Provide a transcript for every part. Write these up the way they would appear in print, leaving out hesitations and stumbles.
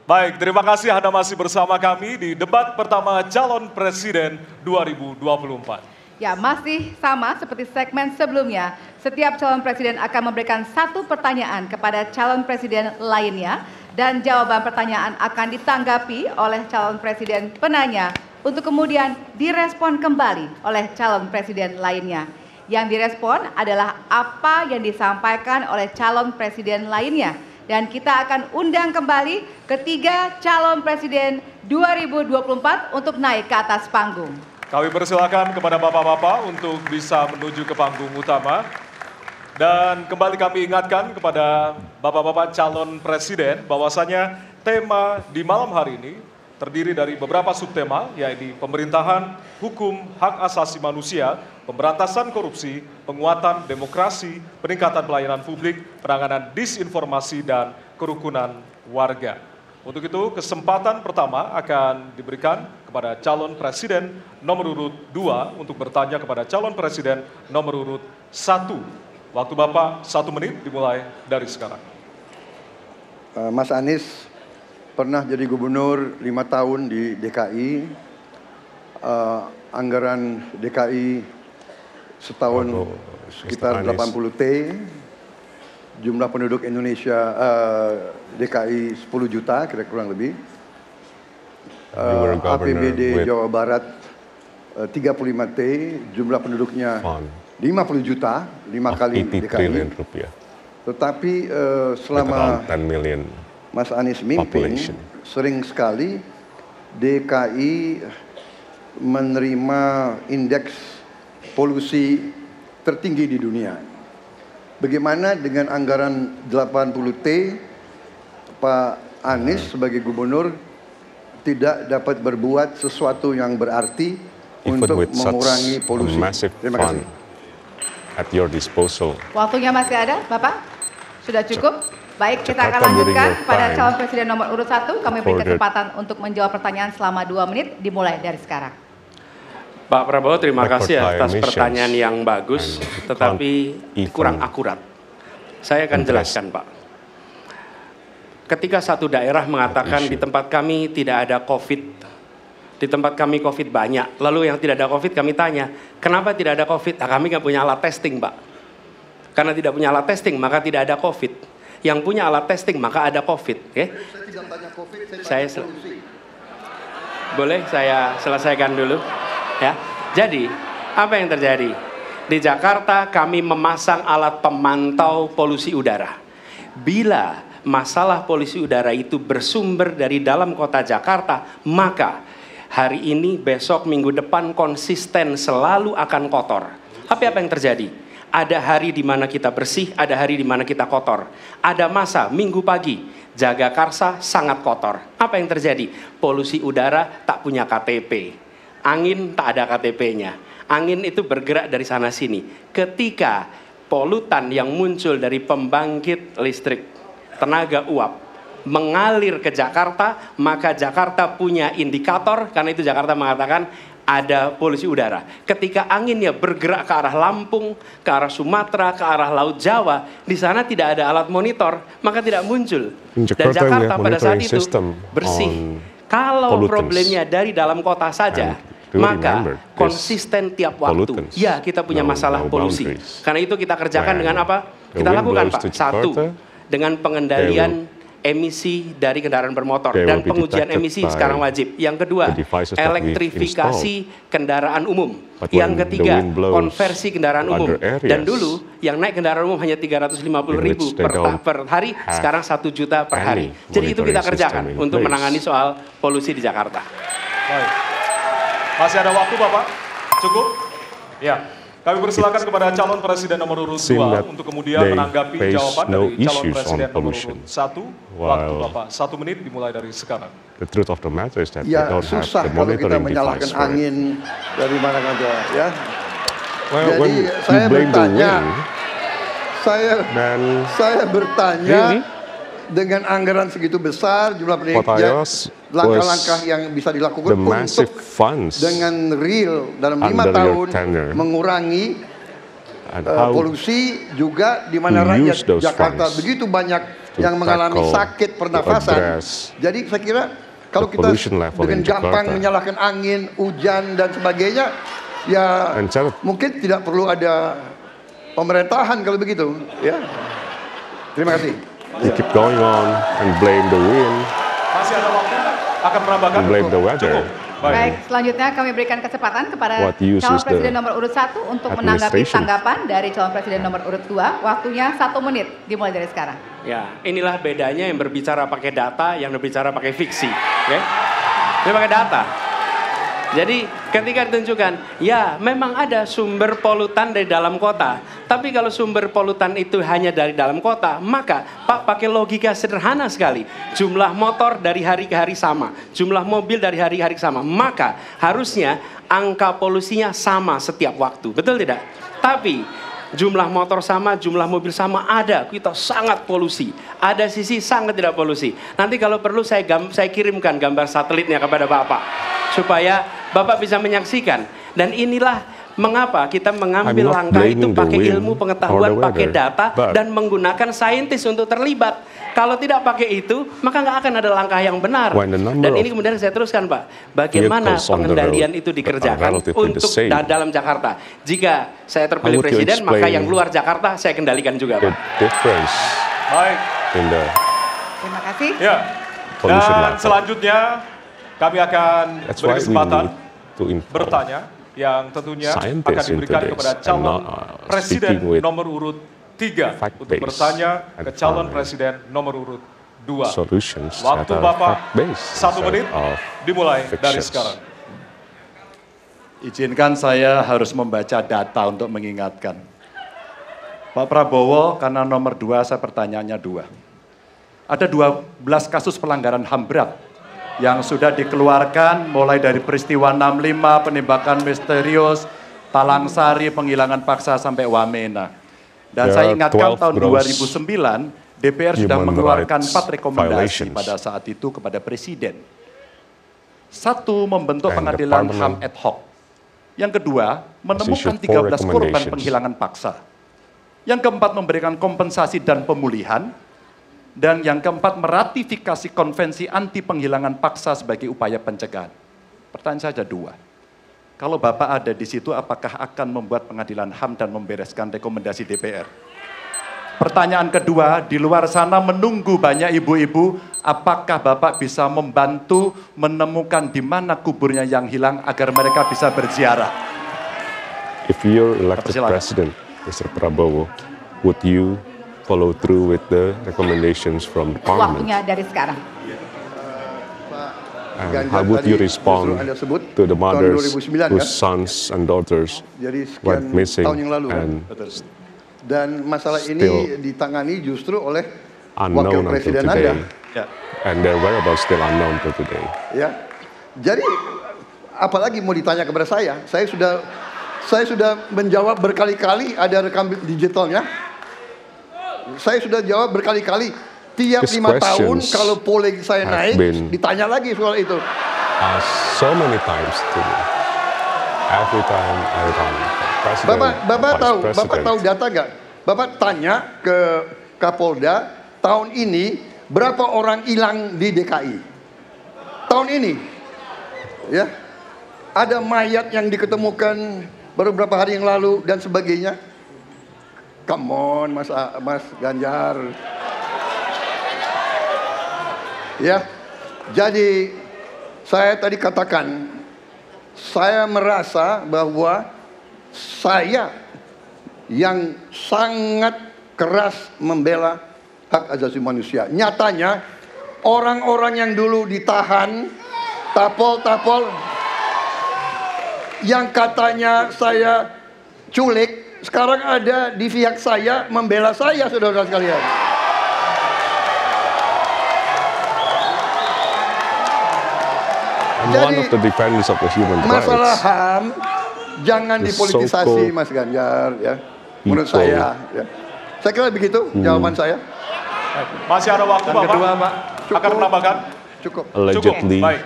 Baik, terima kasih Anda masih bersama kami di debat pertama calon presiden 2024. Ya, masih sama seperti segmen sebelumnya. Setiap calon presiden akan memberikan satu pertanyaan kepada calon presiden lainnya dan jawaban pertanyaan akan ditanggapi oleh calon presiden penanya untuk kemudian direspon kembali oleh calon presiden lainnya. Yang direspon adalah apa yang disampaikan oleh calon presiden lainnya. Dan kita akan undang kembali ketiga calon presiden 2024 untuk naik ke atas panggung. Kami persilakan kepada bapak-bapak untuk bisa menuju ke panggung utama. Dan kembali kami ingatkan kepada bapak-bapak calon presiden bahwasanya tema di malam hari ini terdiri dari beberapa subtema, yaitu pemerintahan, hukum, hak asasi manusia, pemberantasan korupsi, penguatan demokrasi, peningkatan pelayanan publik, penanganan disinformasi, dan kerukunan warga. Untuk itu, kesempatan pertama akan diberikan kepada calon presiden nomor urut 2 untuk bertanya kepada calon presiden nomor urut 1. Waktu Bapak 1 menit dimulai dari sekarang. Mas Anies pernah jadi gubernur 5 tahun di DKI. Anggaran DKI setahun sekitar 80 T. Jumlah penduduk Indonesia DKI 10 juta kira kurang lebih. APBD Jawa Barat 35 T, jumlah penduduknya 50 juta, 5 kali DKI. Tetapi selama Mas Anies mimpin, sering sekali DKI menerima indeks polusi tertinggi di dunia. Bagaimana dengan anggaran 80 T, Pak Anies sebagai gubernur tidak dapat berbuat sesuatu yang berarti untuk mengurangi polusi? Terima kasih. At your disposal. Waktunya masih ada, Bapak? Sudah cukup? Baik, kita akan lanjutkan pada calon presiden nomor urut 1. Kami beri kesempatan untuk menjawab pertanyaan selama 2 menit, dimulai dari sekarang. Pak Prabowo, terima kasih atas pertanyaan yang bagus, tetapi kurang akurat. Saya akan jelaskan, Pak. Ketika satu daerah mengatakan di tempat kami tidak ada COVID, di tempat kami COVID banyak, lalu yang tidak ada COVID kami tanya, kenapa tidak ada COVID? Nah, kami nggak punya alat testing, Pak. Karena tidak punya alat testing, maka tidak ada COVID. Yang punya alat testing, maka ada COVID. Okay? Saya tidak tanya COVID, boleh saya selesaikan dulu? Ya. Jadi, apa yang terjadi? Di Jakarta kami memasang alat pemantau polusi udara. Bila masalah polusi udara itu bersumber dari dalam kota Jakarta, maka hari ini, besok, minggu depan konsisten selalu akan kotor. Tapi apa yang terjadi? Ada hari di mana kita bersih, ada hari di mana kita kotor. Ada masa minggu pagi, Jagakarsa sangat kotor. Apa yang terjadi? Polusi udara tak punya KTP. Angin tak ada KTP-nya. Angin itu bergerak dari sana sini. Ketika polutan yang muncul dari pembangkit listrik tenaga uap mengalir ke Jakarta, maka Jakarta punya indikator, karena itu Jakarta mengatakan ada polusi udara. Ketika anginnya bergerak ke arah Lampung, ke arah Sumatera, ke arah Laut Jawa, di sana tidak ada alat monitor, maka tidak muncul. Dan Jakarta pada saat itu bersih. Kalau problemnya dari dalam kota saja, maka konsisten tiap waktu. Ya, kita punya masalah polusi. Karena itu kita kerjakan dengan apa? Kita lakukan, Pak. 1, dengan pengendalian emisi dari kendaraan bermotor dan pengujian emisi sekarang wajib. Yang kedua, elektrifikasi kendaraan umum. Yang ketiga, konversi kendaraan umum. Dan dulu yang naik kendaraan umum hanya 350.000 per hari, sekarang 1 juta per hari. Jadi itu kita kerjakan untuk menangani soal polusi di Jakarta. Baik. Masih ada waktu, Bapak? Cukup? Ya. Kami persilakan kepada calon presiden nomor urut 2 untuk kemudian menanggapi jawaban dari calon presiden nomor urut 1. Waktu Bapak 1 menit dimulai dari sekarang. The truth of the matter is that ya, susah kalau kita menyalahkan angin dari mana saja, ya. Jadi saya bertanya, saya bertanya, dengan anggaran segitu besar, jumlah penelitian, langkah-langkah yang bisa dilakukan untuk dengan real dalam 5 tahun mengurangi polusi, juga di mana rakyat Jakarta begitu banyak yang mengalami sakit pernafasan. Jadi saya kira kalau kita dengan gampang menyalahkan angin, hujan dan sebagainya, ya mungkin tidak perlu ada pemerintahan kalau begitu. Ya. Terima kasih. You keep going on and blame the wind. Masih ada waktu, akan menambahkan. And blame the weather. Baik, selanjutnya kami berikan kesempatan kepada calon presiden nomor urut 1 untuk menanggapi tanggapan dari calon presiden nomor urut 2. Waktunya 1 menit, dimulai dari sekarang. Ya, inilah bedanya yang berbicara pakai data, yang berbicara pakai fiksi. Oke? Ini pakai data. Jadi ketika ditunjukkan, ya memang ada sumber polutan dari dalam kota. Tapi kalau sumber polutan itu hanya dari dalam kota, maka Pak pakai logika sederhana sekali. Jumlah motor dari hari ke hari sama. Jumlah mobil dari hari ke hari sama. Maka harusnya angka polusinya sama setiap waktu. Betul tidak? Tapi jumlah motor sama, jumlah mobil sama, ada. Kita sangat polusi. Ada sisi sangat tidak polusi. Nanti kalau perlu saya kirimkan gambar satelitnya kepada Bapak. Supaya Bapak bisa menyaksikan. Dan inilah mengapa kita mengambil langkah itu pakai ilmu pengetahuan, pakai data, dan menggunakan saintis untuk terlibat. Kalau tidak pakai itu, maka nggak akan ada langkah yang benar. Dan ini kemudian saya teruskan, Pak. Bagaimana pengendalian itu dikerjakan untuk dalam Jakarta. Jika saya terpilih presiden, maka yang luar Jakarta saya kendalikan juga, Pak. Baik. Terima kasih. Ya. Dan selanjutnya kami akan beri kesempatan bertanya yang tentunya akan diberikan kepada calon presiden nomor urut 3 untuk bertanya ke calon presiden nomor urut 2. Waktu Bapak 1 menit dimulai dari sekarang. Izinkan saya harus membaca data untuk mengingatkan. Pak Prabowo, karena nomor 2 saya pertanyaannya 2. Ada 12 kasus pelanggaran HAM berat yang sudah dikeluarkan mulai dari peristiwa 65, penembakan misterius, Talang Sari, penghilangan paksa sampai Wamena. Dan saya ingatkan tahun 2009, DPR sudah mengeluarkan 4 rekomendasi pada saat itu kepada Presiden. 1, membentuk pengadilan HAM ad hoc. Yang kedua, menemukan 13 korban penghilangan paksa. Yang keempat, memberikan kompensasi dan pemulihan. Dan yang keempat, meratifikasi konvensi anti penghilangan paksa sebagai upaya pencegahan. Pertanyaan saja 2. Kalau Bapak ada di situ, apakah akan membuat pengadilan HAM dan membereskan rekomendasi DPR? Pertanyaan kedua, di luar sana menunggu banyak ibu-ibu, apakah Bapak bisa membantu menemukan di mana kuburnya yang hilang agar mereka bisa berziarah? If you're elected president, Mr. Prabowo, would you follow through with the recommendations from the parliament? Waktunya dari sekarang. And how would you respond to the mothers whose sons and daughters went missing and dan masalah ini ditangani justru oleh wakil presiden Anda. And their whereabouts still unknown to today. Ya. Jadi apalagi mau ditanya kepada saya? Saya sudah menjawab berkali-kali, ada rekam digitalnya. Saya sudah jawab berkali-kali. Tiap 5 tahun kalau polling saya naik, ditanya lagi soal itu. So many times to me. Every time. Bapak tahu data nggak? Bapak tanya ke Kapolda, tahun ini berapa orang hilang di DKI? Tahun ini, ya, ada mayat yang diketemukan baru beberapa hari yang lalu dan sebagainya. Come on, Mas Ganjar. Ya, jadi saya tadi katakan, saya merasa bahwa saya yang sangat keras membela hak asasi manusia. Nyatanya, orang-orang yang dulu ditahan, tapol-tapol, yang katanya saya culik, sekarang ada di pihak saya membela saya, saudara sekalian. Jadi, one of the defenders of the human rights. Masalah HAM jangan dipolitisasi, Mas Ganjar, ya. Menurut saya, ya. Saya kira begitu jawaban saya. Masih ada waktu, Bapak. Kedua, Pak. Akan menambahkan? Cukup. Allegedly. Cukup. Baik.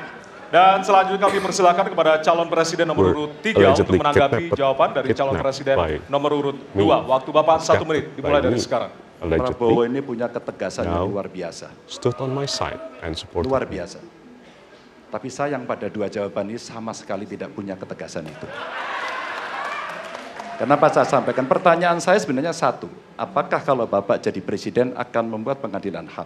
Dan selanjutnya kami persilakan kepada calon presiden nomor urut 3 untuk menanggapi jawaban dari calon presiden nomor urut 2. Waktu Bapak 1 menit dimulai dari sekarang. Prabowo allegedly ini punya ketegasan yang now luar biasa. stood on my side and supported Luar me. biasa. Tapi sayang pada dua jawaban ini sama sekali tidak punya ketegasan itu. Kenapa saya sampaikan? Pertanyaan saya sebenarnya satu. Apakah kalau Bapak jadi presiden akan membuat pengadilan HAM?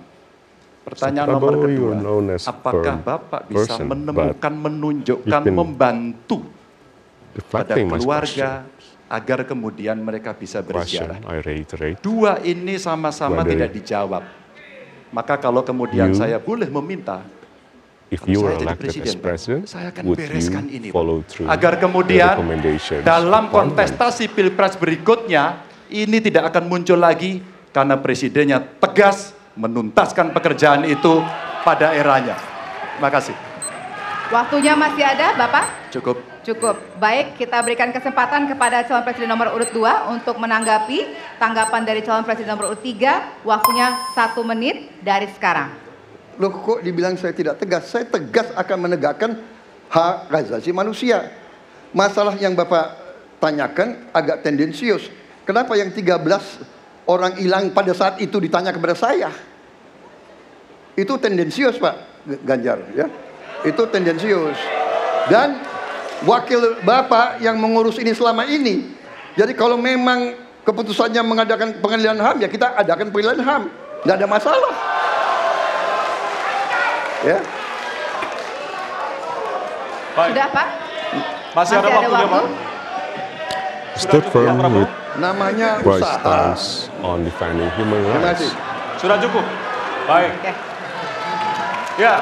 Pertanyaan Mr. nomor Prabowo, you kedua, are known as apakah firm Bapak bisa person, menemukan, menunjukkan, you've been membantu pada Reflecting my keluarga question, agar kemudian mereka bisa berziarah? I reiterate, Dua ini sama-sama Whether tidak dijawab. Maka kalau kemudian you- saya boleh meminta, if kalau you saya were jadi elected presiden, as president, saya akan would bereskan you ini, Pak. follow through Agar the kemudian recommendations dalam of Parliament? kontestasi pilpres berikutnya, ini tidak akan muncul lagi karena presidennya tegas menuntaskan pekerjaan itu pada eranya. Terima kasih. Waktunya masih ada, Bapak? Cukup. Cukup. Baik, kita berikan kesempatan kepada calon presiden nomor urut 2 untuk menanggapi tanggapan dari calon presiden nomor urut 3. Waktunya 1 menit dari sekarang. Loh kok dibilang saya tidak tegas? Saya tegas akan menegakkan hak asasi manusia. Masalah yang Bapak tanyakan agak tendensius. Kenapa yang 13 orang hilang pada saat itu ditanya kepada saya? Itu tendensius, Pak Ganjar, ya. Itu tendensius. Dan wakil Bapak yang mengurus ini selama ini. Jadi kalau memang keputusannya mengadakan pengadilan HAM, ya kita adakan pengadilan HAM. Nggak ada masalah. Ya. Baik. Sudah, Pak? Masih ada waktunya, Pak. Stood cukup, Pak firm Prabowo? with Namanya my usaha. stance on defending human Terima rights. kasih. Sudah cukup. Baik. Oke. Ya.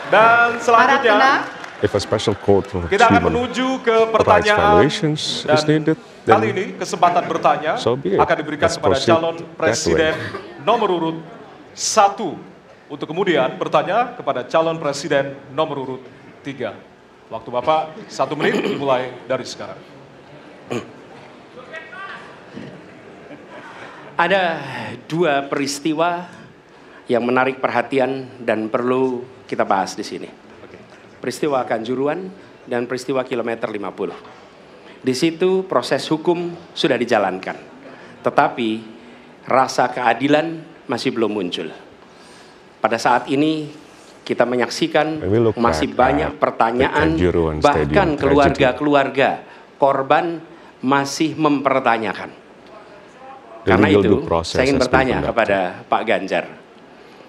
Dan Harap selanjutnya tenang. If a special court of kita akan human menuju ke rights pertanyaan violations dan is needed, kali then ini kesempatan bertanya so be it. akan diberikan Let's kepada proceed calon that presiden nomor urut 1 untuk kemudian bertanya kepada calon presiden nomor urut 3. Waktu Bapak 1 menit dimulai dari sekarang. Ada dua peristiwa yang menarik perhatian dan perlu kita bahas di sini. Peristiwa Kanjuruhan dan peristiwa kilometer 50. Di situ proses hukum sudah dijalankan. Tetapi rasa keadilan masih belum muncul. Pada saat ini kita menyaksikan When we look masih back banyak at the pertanyaan, Kanjuruhan bahkan Stadium keluarga-keluarga korban masih mempertanyakan. The Karena legal itu, due process saya ingin has been bertanya conducted. kepada Pak Ganjar.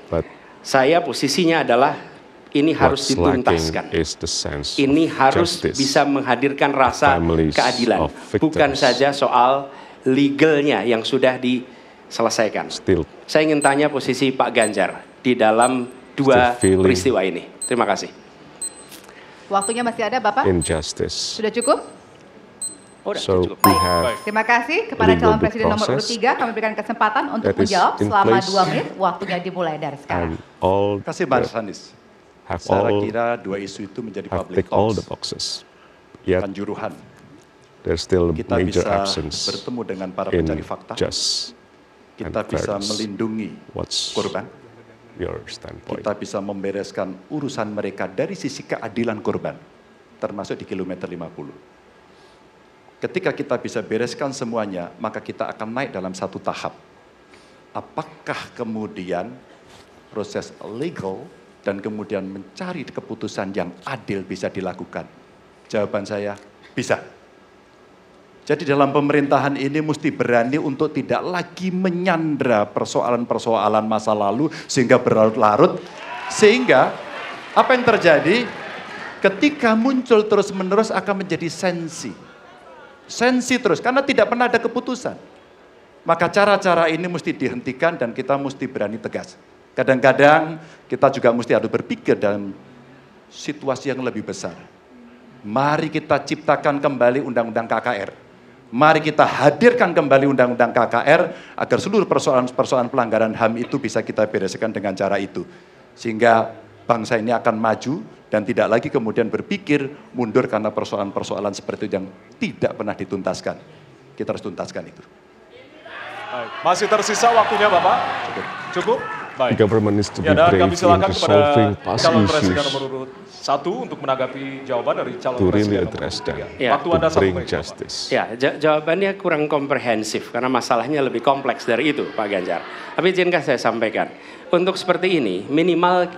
But Saya posisinya adalah ini harus what's lacking dituntaskan. is the sense Ini of harus justice. bisa menghadirkan rasa Families keadilan. of victims. Bukan saja soal legalnya yang sudah diselesaikan. Still Saya ingin tanya posisi Pak Ganjar di dalam dua Still feeling peristiwa ini. Terima kasih. Waktunya masih ada, Bapak? injustice. Sudah cukup? Udah, So cukup. we have Terima kasih kepada legal calon due presiden nomor urut process 3. Kami berikan kesempatan untuk that is menjawab in selama place 2 menit. Waktunya dimulai dari sekarang. and all Terima kasih Mas Anies. have Saya all kira dua isu itu menjadi have public ticked all the talks. boxes. Yet Kanjuruhan. there's still a Kita major bisa absence bertemu dengan para in pencari fakta. just Kita and bisa fairness. melindungi What's korban. your standpoint? Kita bisa membereskan urusan mereka dari sisi keadilan korban, termasuk di kilometer 50. Ketika kita bisa bereskan semuanya, maka kita akan naik dalam satu tahap. Apakah kemudian proses legal dan kemudian mencari keputusan yang adil bisa dilakukan? Jawaban saya, bisa. Jadi dalam pemerintahan ini mesti berani untuk tidak lagi menyandra persoalan-persoalan masa lalu sehingga berlarut-larut. Sehingga apa yang terjadi ketika muncul terus-menerus akan menjadi sensi. Sensi terus, karena tidak pernah ada keputusan. Maka cara-cara ini mesti dihentikan dan kita mesti berani tegas. Kadang-kadang kita juga mesti harus berpikir dalam situasi yang lebih besar. Mari kita ciptakan kembali Undang-Undang KKR. Mari kita hadirkan kembali Undang-Undang KKR agar seluruh persoalan-persoalan pelanggaran HAM itu bisa kita bereskan dengan cara itu. Sehingga bangsa ini akan maju dan tidak lagi kemudian berpikir mundur karena persoalan-persoalan seperti itu yang tidak pernah dituntaskan. Kita harus tuntaskan itu. Baik. Masih tersisa waktunya Bapak? Cukup? Baik. The government needs to be Ya, dan brave kami in silakan kepada resolving past calon presiden issues nomor urut 1 untuk menanggapi jawaban dari calon to presiden really nomor address urut them, 3. Ya. Waktu Anda to 1 bring menit, Bapak. justice. Ya, jawabannya kurang komprehensif karena masalahnya lebih kompleks dari itu, Pak Ganjar. Tapi izinkan saya sampaikan, untuk seperti ini minimal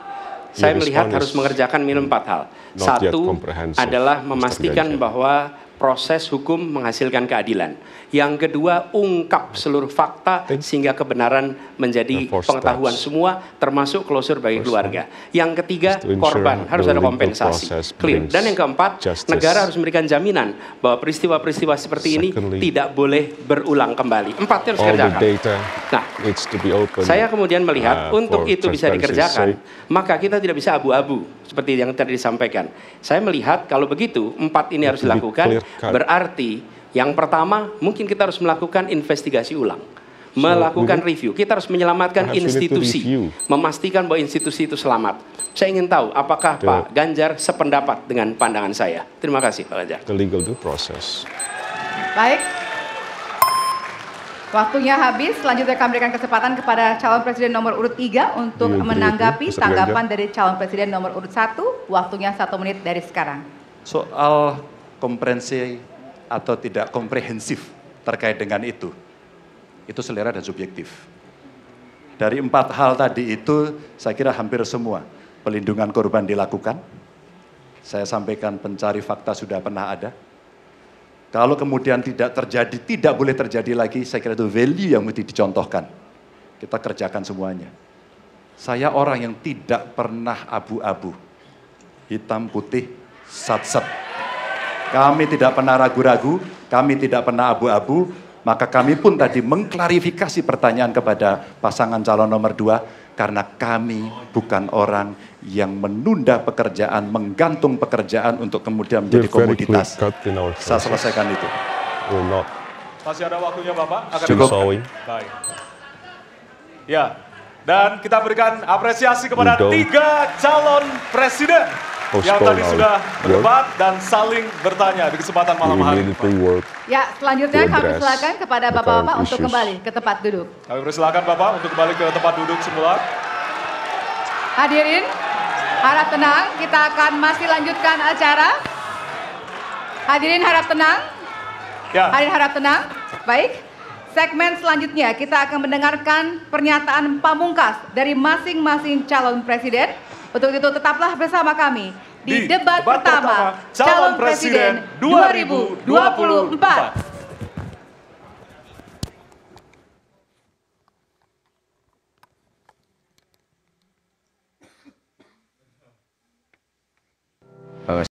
saya melihat response harus mengerjakan minimum 4 hal. not yet Satu comprehensive, adalah Mr. memastikan Ganjar. bahwa proses hukum menghasilkan keadilan. Yang kedua, ungkap seluruh fakta sehingga kebenaran menjadi The fourth pengetahuan steps. semua, termasuk closure bagi keluarga. Yang ketiga, is to ensure korban harus the ada legal kompensasi. process Clear. brings Dan yang keempat, justice. negara harus memberikan jaminan bahwa peristiwa-peristiwa seperti ini Secondly, tidak boleh berulang kembali. Empatnya harus All the dikerjakan. data Nah, needs to be open. saya kemudian melihat untuk for itu bisa transparency's dikerjakan, sake. maka kita tidak bisa abu-abu seperti yang tadi disampaikan. Saya melihat kalau begitu 4 ini harus to be dilakukan, clear-cut. berarti yang pertama mungkin kita harus melakukan investigasi ulang. Melakukan review. Kita harus menyelamatkan perhaps we need to institusi. review. Memastikan bahwa institusi itu selamat. Saya ingin tahu apakah Pak Ganjar sependapat dengan pandangan saya. Terima kasih Pak Ganjar. The legal due process. Baik. Waktunya habis, selanjutnya kami berikan kesempatan kepada calon presiden nomor urut 3 untuk Do you agree menanggapi with me, Mr. tanggapan Ganjar? dari calon presiden nomor urut 1. Waktunya 1 menit dari sekarang. Soal komprehensi atau tidak komprehensif terkait dengan itu selera dan subjektif. Dari 4 hal tadi itu, saya kira hampir semua pelindungan korban dilakukan. Saya sampaikan pencari fakta sudah pernah ada. Kalau kemudian tidak terjadi, tidak boleh terjadi lagi, saya kira itu value yang mesti dicontohkan. Kita kerjakan semuanya. Saya orang yang tidak pernah abu-abu. Hitam, putih, sat-set. Kami tidak pernah ragu-ragu, kami tidak pernah abu-abu, maka kami pun tadi mengklarifikasi pertanyaan kepada pasangan calon nomor 2, karena kami bukan orang yang menunda pekerjaan, menggantung pekerjaan untuk kemudian menjadi We're very komoditas. clear-cut in our Saya process. selesaikan itu. We're not Masih ada waktunya Bapak? Akan Cukup. sawing. Baik. Ya, dan kita berikan apresiasi kepada We don't 3 calon presiden yang postpone tadi our sudah work. berdebat dan saling bertanya di kesempatan We malam hari. immediately work. Ya, selanjutnya To kami address silakan kepada the bapak-bapak current untuk issues. kembali ke tempat duduk. Kami persilakan Bapak untuk kembali ke tempat duduk semula. Hadirin, harap tenang, kita akan masih lanjutkan acara. Hadirin harap tenang, Ya, hadirin harap tenang. Baik, segmen selanjutnya kita akan mendengarkan pernyataan pamungkas dari masing-masing calon presiden. Untuk itu tetaplah bersama kami di debat pertama calon presiden 2024.